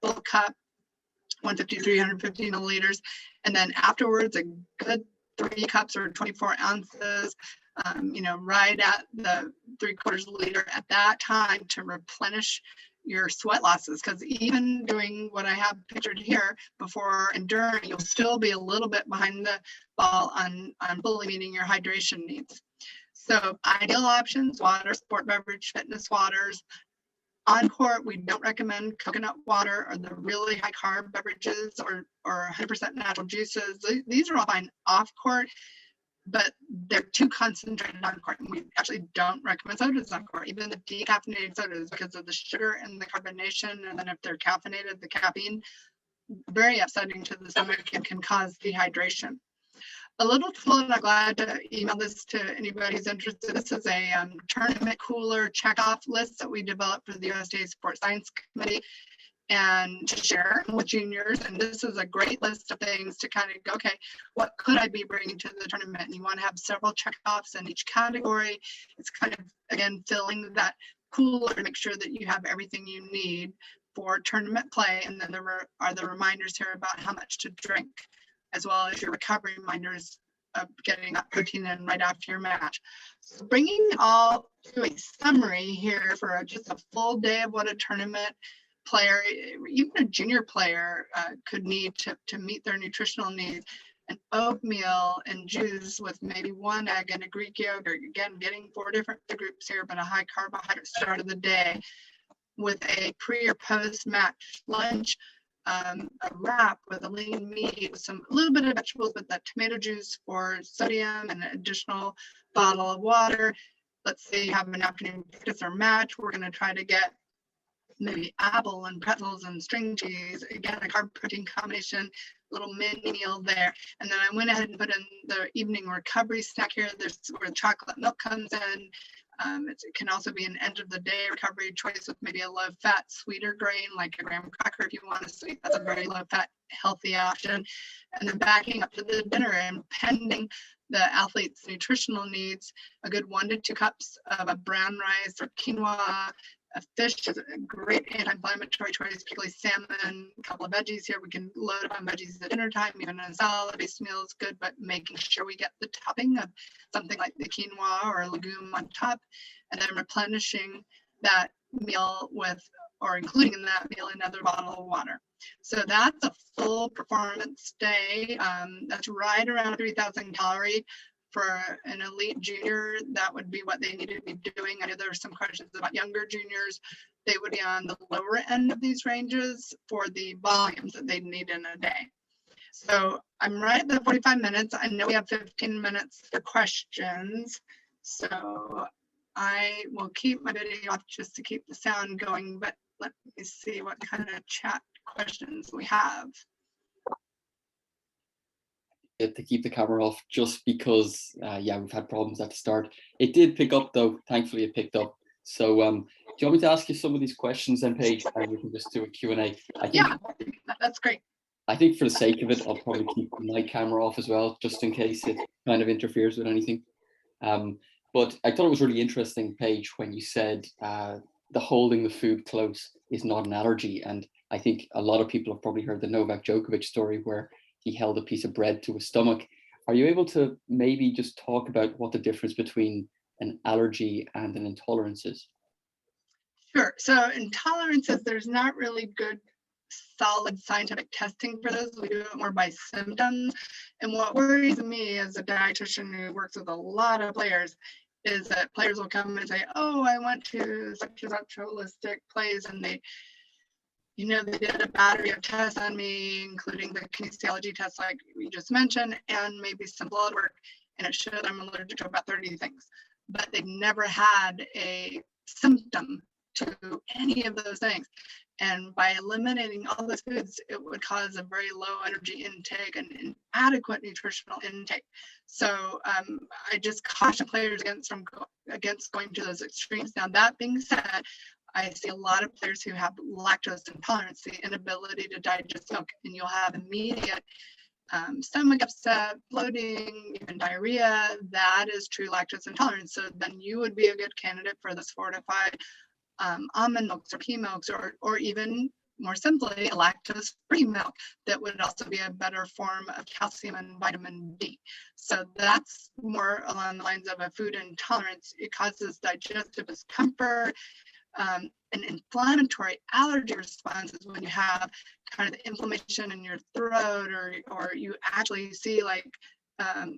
full cup, 150, 350 milliliters. And then afterwards, a good 3 cups or 24 ounces, right at the 3/4 liter at that time to replenish your sweat losses, because even doing what I have pictured here before and during, you'll still be a little bit behind the ball on fully meeting your hydration needs. So ideal options: water, sport beverage, fitness waters. On court, we don't recommend coconut water or the really high carb beverages or 100% natural juices. These are all fine off court, but they're too concentrated on court. And we actually don't recommend sodas on court, even the decaffeinated sodas, because of the sugar and the carbonation. And then if they're caffeinated, the caffeine, very upsetting to the stomach and can cause dehydration. A little tool, and I'm glad to email this to anybody who's interested. This is a tournament cooler checkoff list that we developed for the USTA Sports Science Committee and to share with juniors. And this is a great list of things to kind of go, okay, what could I be bringing to the tournament? And you want to have several checkoffs in each category. It's kind of, again, filling that cooler to make sure that you have everything you need for tournament play. And then there are the reminders here about how much to drink, as well as your recovery reminders of getting that protein in right after your match. So bringing all to a summary here for just a full day of what a tournament player, even a junior player, could need to meet their nutritional needs. An oatmeal and juice with maybe 1 egg and a Greek yogurt. Again, getting 4 different groups here, but a high carbohydrate start of the day, with a pre or post match lunch. A wrap with a lean meat with a little bit of vegetables, with that tomato juice for sodium and an additional bottle of water. Let's say you have an afternoon practice or match. We're going to try to get maybe apple and pretzels and string cheese. Again, a carb protein combination, little mini meal there. And then I went ahead and put in the evening recovery snack here. There's where chocolate milk comes in. It can also be an end of the day recovery choice with maybe a low fat, sweeter grain like a graham cracker if you want to sweet. That's a very low fat, healthy option. And then backing up to the dinner, and pending the athlete's nutritional needs, a good 1 to 2 cups of a brown rice or quinoa. A fish is a great anti-inflammatory choice, particularly salmon. A couple of veggies here. We can load up on veggies at dinner time. Even a salad-based meal is good, but making sure we get the topping of something like the quinoa or a legume on top, and then replenishing that meal with, or including in that meal, another bottle of water. So that's a full performance day. That's right around 3,000 calories. For an elite junior, that would be what they need to be doing. I know there are some questions about younger juniors. They would be on the lower end of these ranges for the volumes that they need in a day. So I'm right at the 45 minutes. I know we have 15 minutes for questions. So I will keep my video off just to keep the sound going, but let me see what kind of chat questions we have. To keep the camera off just because we've had problems at the start. It did pick up though, thankfully it picked up. So do you want me to ask you some of these questions then, Paige, and we can just do a Q&A? Yeah, that's great. I think for the sake of it, I'll probably keep my camera off as well, just in case it kind of interferes with anything. But I thought it was really interesting, Paige, when you said the holding the food close is not an allergy. And I think a lot of people have probably heard the Novak Djokovic story where he held a piece of bread to his stomach. Are you able to maybe just talk about what the difference between an allergy and an intolerance is? Sure. So intolerances, there's not really good solid scientific testing for those. We do it more by symptoms. And what worries me as a dietitian who works with a lot of players is that players will come and say, oh, I went to such and such holistic place, and they did a battery of tests on me, including the kinesiology tests like we just mentioned, and maybe some blood work, and it showed I'm allergic to about 30 things. But they've never had a symptom to any of those things. And by eliminating all those foods, it would cause a very low energy intake and inadequate nutritional intake. So I just caution players against going to those extremes. Now, that being said, I see a lot of players who have lactose intolerance, the inability to digest milk, and you'll have immediate stomach upset, bloating, even diarrhea. That is true lactose intolerance. So then you would be a good candidate for this fortified almond milks or pea milks, or even more simply, a lactose-free milk that would also be a better form of calcium and vitamin D. So that's more along the lines of a food intolerance. It causes digestive discomfort. An inflammatory allergy response is when you have kind of inflammation in your throat, or you actually see like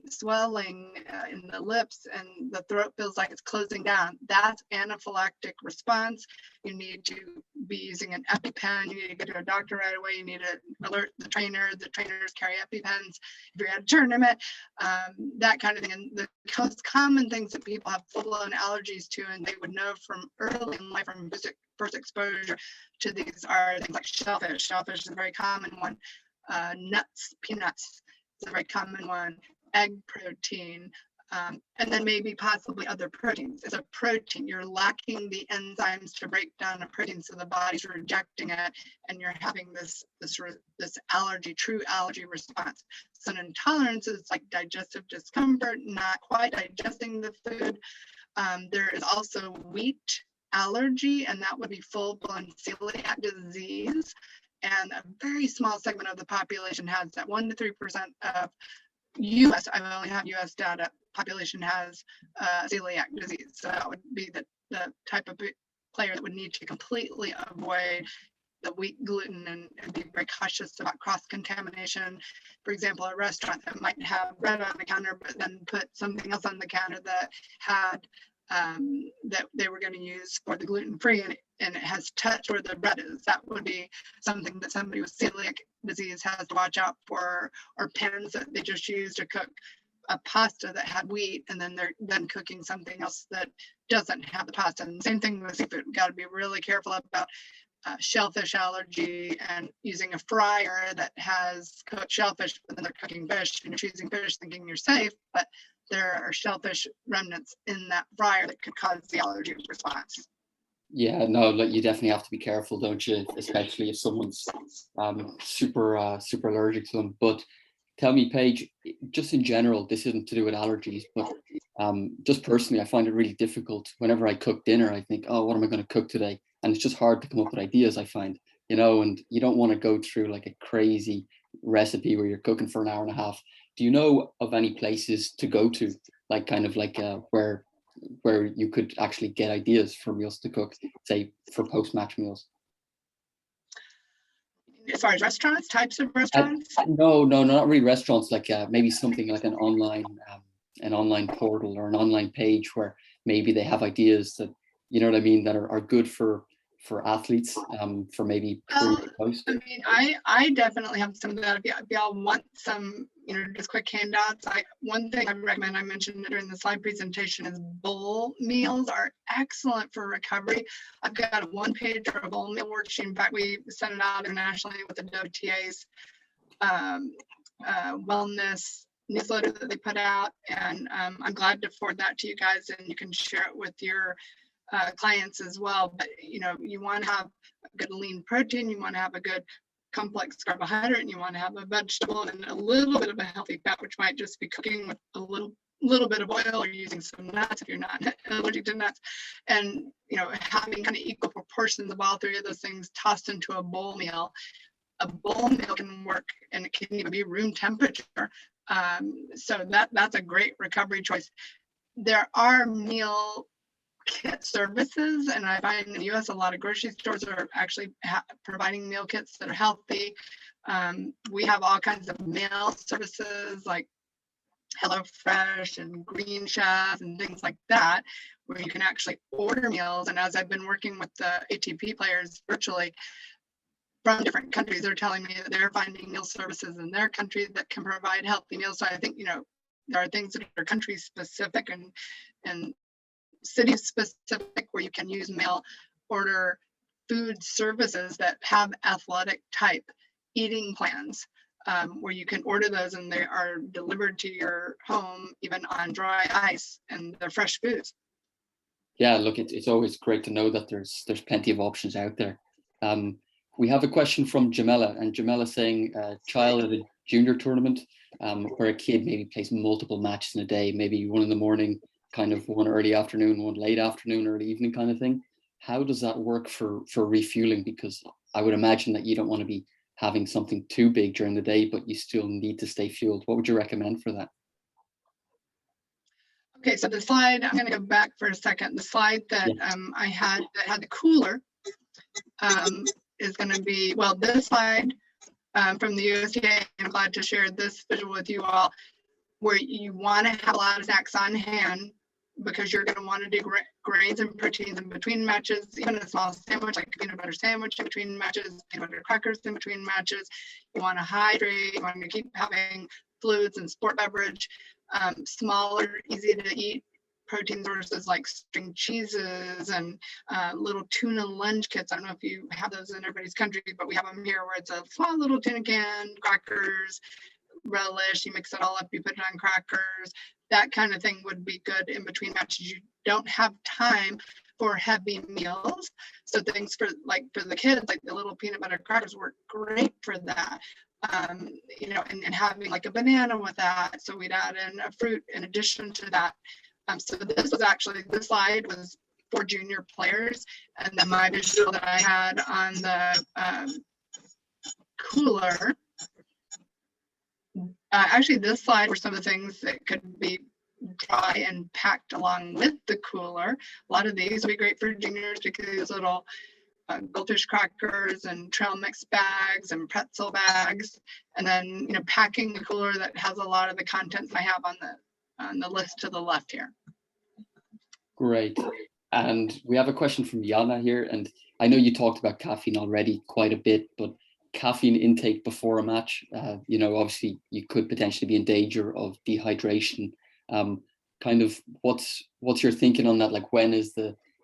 swelling in the lips, and the throat feels like it's closing down. That's anaphylactic response. You need to be using an EpiPen. You need to get to a doctor right away. You need to alert the trainer. The trainers carry EpiPens if you're at a tournament, that kind of thing. And the most common things that people have full-blown allergies to, and they would know from early in life, from first exposure to these, are things like shellfish. Shellfish is a very common one. Nuts, peanuts is a very common one. Egg protein, and then maybe possibly other proteins. It's a protein. You're lacking the enzymes to break down a protein, so the body's rejecting it, and you're having this allergy, true allergy response. So an intolerance is like digestive discomfort, not quite digesting the food. There is also wheat allergy, and that would be full-blown celiac disease. And a very small segment of the population has that. 1 to 3% of I only have US data, population has celiac disease. So that would be the type of player that would need to completely avoid the wheat, gluten, and be very cautious about cross-contamination. For example, a restaurant that might have bread on the counter, but then put something else on the counter that had that they were going to use for the gluten-free, and it has touched where the bread is. That would be something that somebody with celiac disease has to watch out for. Or pans that they just used to cook a pasta that had wheat, and then they're then cooking something else that doesn't have the pasta. And same thing with seafood. We've got to be really careful about shellfish allergy, and using a fryer that has cooked shellfish, but then they're cooking fish, and you're choosing fish thinking you're safe, but there are shellfish remnants in that fryer that could cause the allergy response. Yeah, no, like you definitely have to be careful, don't you? Especially if someone's super allergic to them. But tell me, Paige, just in general, this isn't to do with allergies, but just personally, I find it really difficult whenever I cook dinner. I think, oh, what am I going to cook today? And it's just hard to come up with ideas, I find, and you don't want to go through like a crazy recipe where you're cooking for an hour and a half. Do you know of any places to go to, like kind of like where you could actually get ideas for meals to cook, say for post-match meals? As far as restaurants, types of restaurants? No, not really restaurants. Like maybe something like an online portal or an online page where maybe they have ideas that, you know what I mean, that are good for athletes, for maybe post. I mean, I definitely have some of that. If y'all want some, just quick handouts, one thing I recommend, I mentioned it during the slide presentation, is bowl meals are excellent for recovery. I've got a one-page or a bowl meal worksheet. In fact, we sent it out internationally with the WTA's wellness newsletter that they put out, and I'm glad to forward that to you guys, and you can share it with your clients as well. But you want to have a good lean protein, you want to have a good complex carbohydrate, and you want to have a vegetable and a little bit of a healthy fat, which might just be cooking with a little little bit of oil, or using some nuts if you're not allergic to nuts, and having kind of equal proportions of all three of those things tossed into a bowl meal. A bowl meal can work, and it can even be room temperature. So that's a great recovery choice. There are meal kit services, and I find in the US a lot of grocery stores are actually providing meal kits that are healthy. We have all kinds of meal services like HelloFresh and Green Chef and things like that, where you can actually order meals. And as I've been working with the ATP players virtually from different countries, they're telling me that they're finding meal services in their country that can provide healthy meals. So I think, there are things that are country specific and city specific where you can use mail order food services that have athletic type eating plans, where you can order those and they are delivered to your home, even on dry ice, and they're fresh foods. Yeah, look, it's always great to know that there's plenty of options out there. We have a question from Jamela, and Jamela saying, child at a junior tournament where a kid maybe plays multiple matches in a day, maybe one in the morning, kind of one early afternoon, one late afternoon, early evening kind of thing. How does that work for refueling? Because I would imagine that you don't want to be having something too big during the day, but you still need to stay fueled. What would you recommend for that? Okay, so the slide, I'm going to go back for a second. The slide that I had that had the cooler is going to be, well, this slide from the USTA, I'm glad to share this visual with you all, where you want to have a lot of snacks on hand because you're going to want to do grains and proteins in between matches, even a small sandwich like a peanut butter sandwich in between matches, peanut butter crackers in between matches. You want to hydrate, you want to keep having fluids and sport beverage, smaller, easy to eat protein sources like string cheeses and little tuna lunch kits. I don't know if you have those in everybody's country, but we have them here where it's a small little tuna can, crackers, relish, you mix it all up, you put it on crackers. That kind of thing would be good in between matches. You don't have time for heavy meals. So things for the kids, like the little peanut butter crackers work great for that. And having like a banana with that. So we'd add in a fruit in addition to that. So this slide was for junior players. And then my visual that I had on the cooler, actually this slide were some of the things that could be dry and packed along with the cooler. A lot of these would be great for juniors because these little goldfish crackers and trail mix bags and pretzel bags, and then packing the cooler that has a lot of the contents I have on the list to the left here. Great. And we have a question from Yana here, and I know you talked about caffeine already quite a bit, but caffeine intake before a match, obviously you could potentially be in danger of dehydration. Kind of what's your thinking on that? Like, when is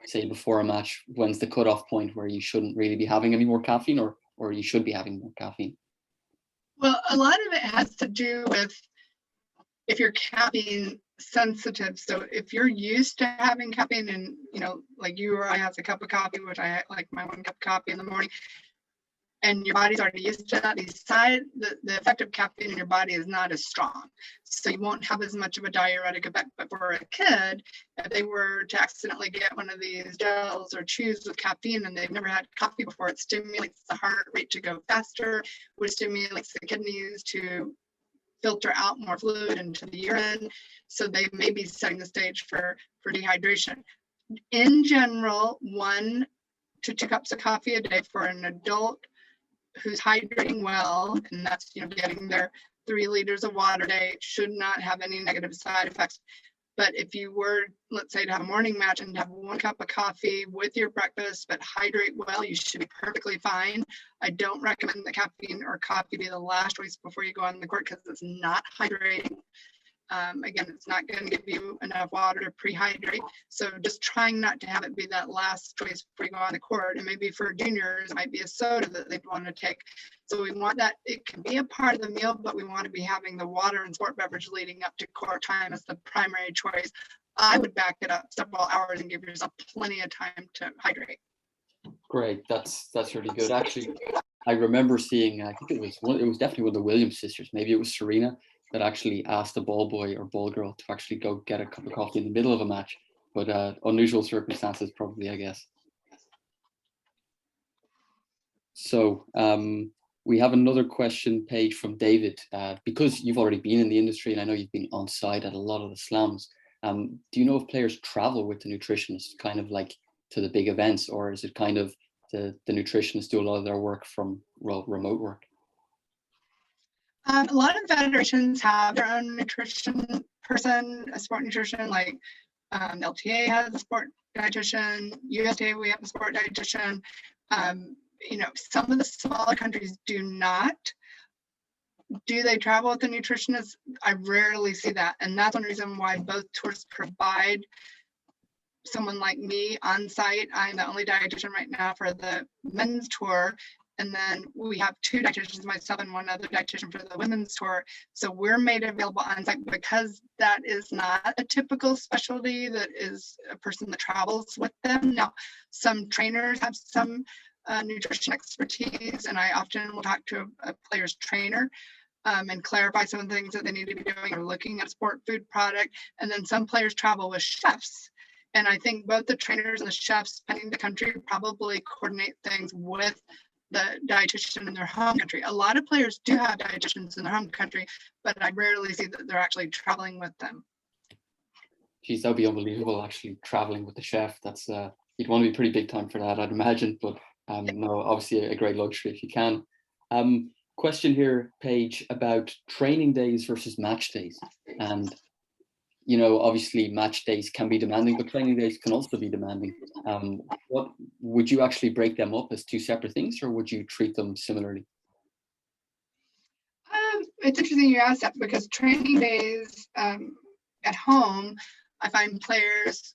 say before a match, when's the cutoff point where you shouldn't really be having any more caffeine, or you should be having more caffeine? Well, a lot of it has to do with if you're caffeine sensitive. So if you're used to having caffeine and, like you or I have a cup of coffee, which I like my 1 cup of coffee in the morning, and your body's already used to that, the effect of caffeine in your body is not as strong. So you won't have as much of a diuretic effect. But for a kid, if they were to accidentally get one of these gels or chews with caffeine and they've never had coffee before, it stimulates the heart rate to go faster, which stimulates the kidneys to filter out more fluid into the urine. So they may be setting the stage for dehydration. In general, 1 to 2 cups of coffee a day for an adult who's hydrating well, and that's getting their 3 liters of water a day, should not have any negative side effects. But if you were, let's say, to have a morning match and have 1 cup of coffee with your breakfast, but hydrate well, you should be perfectly fine. I don't recommend that caffeine or coffee be the last choice before you go on the court because it's not hydrating. Again, it's not going to give you enough water to prehydrate. So just trying not to have it be that last choice before you go on the court. And maybe for juniors, it might be a soda that they'd want to take. So we want that, it can be a part of the meal, but we want to be having the water and sport beverage leading up to court time as the primary choice. I would back it up several hours and give yourself plenty of time to hydrate. Great, that's really good. Actually, I remember seeing, I think it was definitely one of the Williams sisters, maybe it was Serena, that actually asked a ball boy or ball girl to actually go get a cup of coffee in the middle of a match, but unusual circumstances probably, I guess. So we have another question page from David. Because you've already been in the industry and I know you've been on site at a lot of the slams, do you know if players travel with the nutritionist kind of like to the big events, or is it kind of the nutritionists do a lot of their work from remote work? A lot of federations have their own nutrition person, a sport nutrition, like LTA has a sport dietitian, USTA, we have a sport dietitian. You know, some of the smaller countries do not. Do they travel with the nutritionist? I rarely see that. And that's one reason why both tours provide someone like me on site. I'm the only dietitian right now for the men's tour. And then we have two dietitians, myself and one other dietitian for the women's tour. So we're made available on site because that is not a typical specialty that is a person that travels with them. Now, some trainers have some nutrition expertise, and I often will talk to a player's trainer and clarify some of the things that they need to be doing or looking at a sport food product. And then some players travel with chefs. And I think both the trainers and the chefs, depending on the country, probably coordinate things with the dietitian in their home country. A lot of players do have dietitians in their home country, but I rarely see that they're actually traveling with them. Geez, that'd be unbelievable, actually traveling with the chef. That's you'd want to be pretty big time for that, I'd imagine. But no, obviously a great luxury if you can. Question here, Paige, about training days versus match days. And you know, obviously match days can be demanding, but training days can also be demanding. What would you actually break them up as two separate things, or would you treat them similarly? It's interesting you asked that, because training days at home, I find players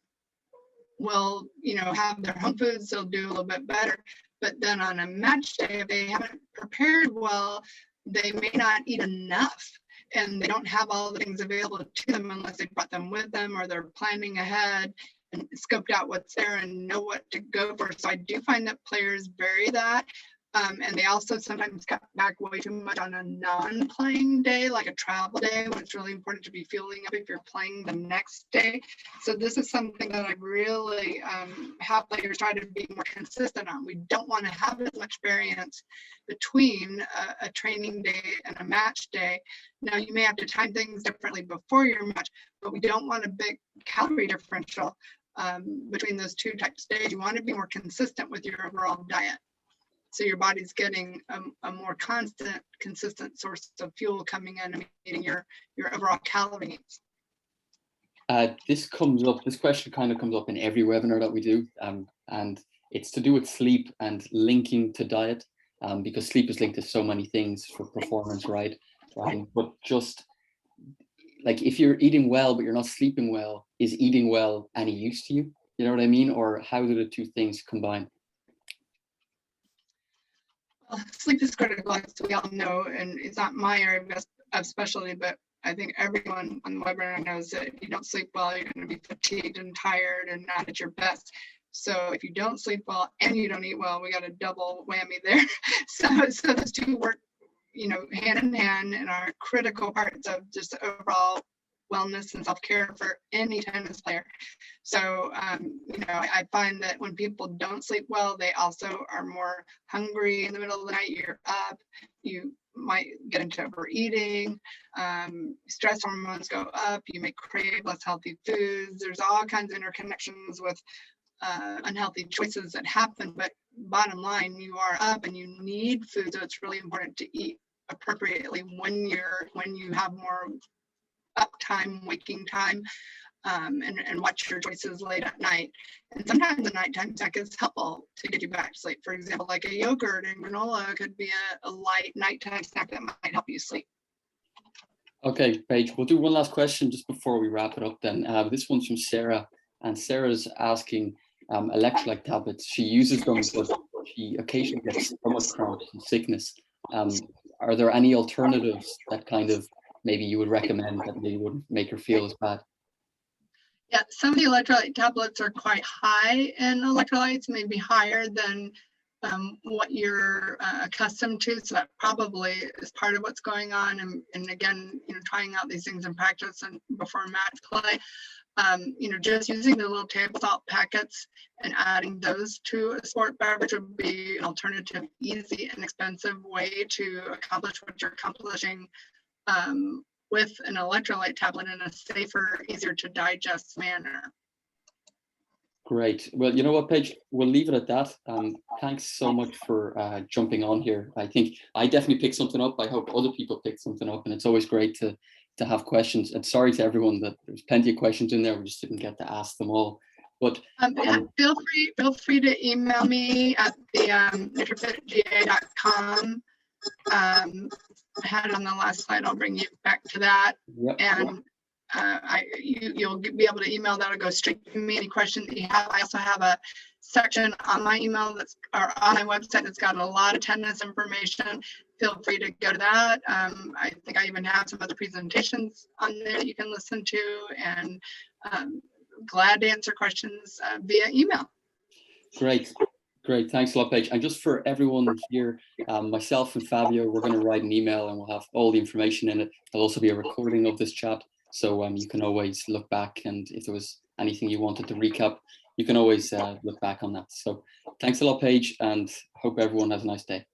will, you know, have their home foods, they'll do a little bit better. But then on a match day, if they haven't prepared well, they may not eat enough. And they don't have all the things available to them unless they brought them with them, or they're planning ahead and scoped out what's there and know what to go for. So I do find that players vary that. And they also sometimes cut back way too much on a non-playing day, like a travel day, when it's really important to be fueling up if you're playing the next day. So this is something that I really have players try to be more consistent on. We don't want to have as much variance between a training day and a match day. Now, you may have to time things differently before your match, but we don't want a big calorie differential between those two types of days. You want to be more consistent with your overall diet, so your body's getting a more consistent source of fuel coming in and meeting your overall calorie needs. This question kind of comes up in every webinar that we do, and it's to do with sleep and linking to diet, because sleep is linked to so many things for performance, right? But just like, if you're eating well but you're not sleeping well, is eating well any use to you? You know what I mean? Or how do the two things combine? Well, sleep is critical, as we all know, and it's not my area of specialty, but I think everyone on the webinar knows that if you don't sleep well, you're going to be fatigued and tired and not at your best. So if you don't sleep well and you don't eat well, we got a double whammy there. So those two work, you know, hand in hand, and are critical parts of just overall wellness and self-care for any tennis player. So, you know, I find that when people don't sleep well, they also are more hungry in the middle of the night. You're up, you might get into overeating, stress hormones go up, you may crave less healthy foods. There's all kinds of interconnections with unhealthy choices that happen, but bottom line, you are up and you need food. So it's really important to eat appropriately when you have more up time, waking time, and watch your choices late at night. And sometimes a nighttime snack is helpful to get you back to sleep. For example, like a yogurt and granola could be a light nighttime snack that might help you sleep. Okay, Paige, we'll do one last question just before we wrap it up then. This one's from Sarah, and Sarah's asking electrolyte tablets. She uses them, but she occasionally gets stomach cramps and sickness. Are there any alternatives that kind of maybe you would recommend that maybe wouldn't make her feel as bad? Yeah, some of the electrolyte tablets are quite high in electrolytes, maybe higher than what you're accustomed to. So that probably is part of what's going on. And again, trying out these things in practice and before match play. Just using the little table salt packets and adding those to a sport beverage would be an alternative, easy, inexpensive way to accomplish what you're accomplishing with an electrolyte tablet in a safer, easier to digest manner. Great. Well, you know what, Paige, we'll leave it at that. Thanks so much for jumping on here. I think I definitely picked something up. I hope other people picked something up, and it's always great to have questions. And sorry to everyone that there's plenty of questions in there. We just didn't get to ask them all. But feel free to email me at the nutrifitga.com. I had it on the last slide. I'll bring you back to that. Yep. And you'll be able to email that or go straight to me. Any questions that you have. I also have a section on my email or on my website that's got a lot of tennis information. Feel free to go to that. I think I even have some other presentations on there that you can listen to, and glad to answer questions via email. Great. Thanks a lot, Paige. And just for everyone here, myself and Fabio, we're going to write an email and we'll have all the information in it. There'll also be a recording of this chat. So you can always look back, and if there was anything you wanted to recap, you can always look back on that. So thanks a lot, Paige, and hope everyone has a nice day.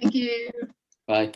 Thank you. Bye.